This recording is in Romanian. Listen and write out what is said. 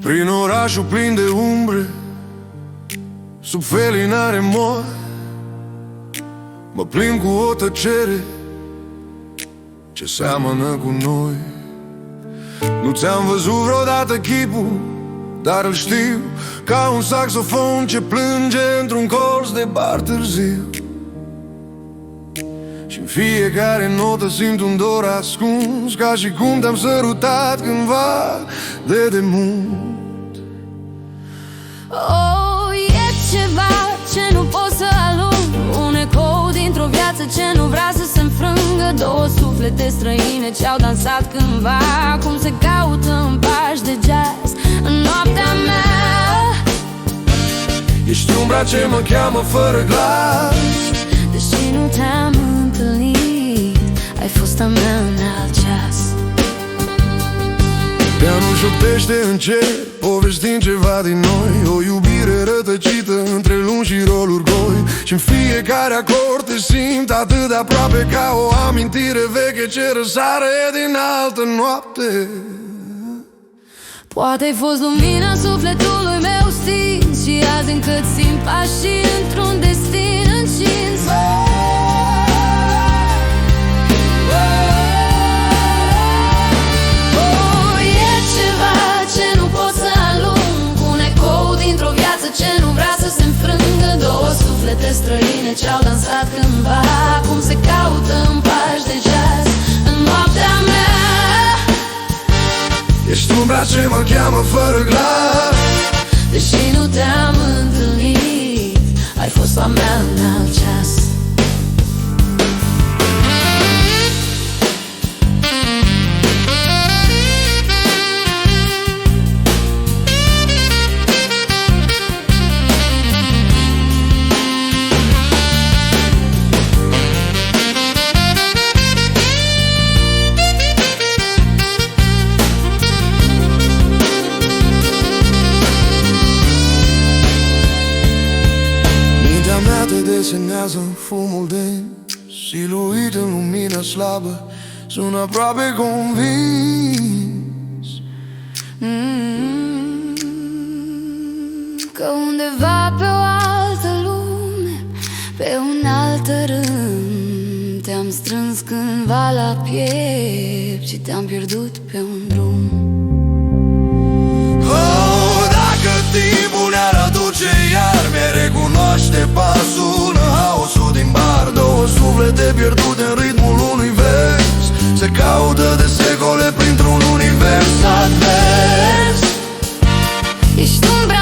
Prin orașul plin de umbre, sub felinare mor, mă plimb cu o tăcere ce seamănă cu noi. Nu ți-am văzut vreodată chipul, dar îl știu, ca un saxofon ce plânge într-un colț de bar târziu. Și-n fiecare notă simt un dor ascuns, ca și cum te-am sărutat cândva de demult. Oh, e ceva ce nu pot să alung, un ecou dintr-o viață ce nu vrea să se înfrângă. Două suflete străine ce-au dansat cândva, cum se caută în pași de jazz în noaptea mea. Ești umbra ce mă cheamă fără glas, deși nu te-am întâlnit, ai fost a mea în alt ceas. Pianul șoptește încet, povestind ceva din noi, o iubire rătăcită între luni și roluri goi. Și-n fiecare acord te simt atât de aproape, ca o amintire veche ce răsare din altă noapte. Poate-ai fost lumina sufletului meu stins, și azi încă simt pașii într-un destin încins. Ce nu vrea să se înfrângă, două suflete străine ce-au dansat cândva, cum se caută în pași de jazz în noaptea mea. Ești umbra ce mă cheamă fără glas, deși nu te-am întâlnit, ai fost a mea în alt ceas. Desenează în fumul dens, siluit în lumină slabă, sunt aproape convins că undeva pe o altă lume, pe un alt rând, te-am strâns cândva la piept și te-am pierdut pe un drum. Oh, dacă timpul ne-ar aduce iar, mi-ai recunoaște pasul în haosul din bar. Două suflete pierdute în ritmul unui vers, se caută de secole printr-un univers advers. Ești umbra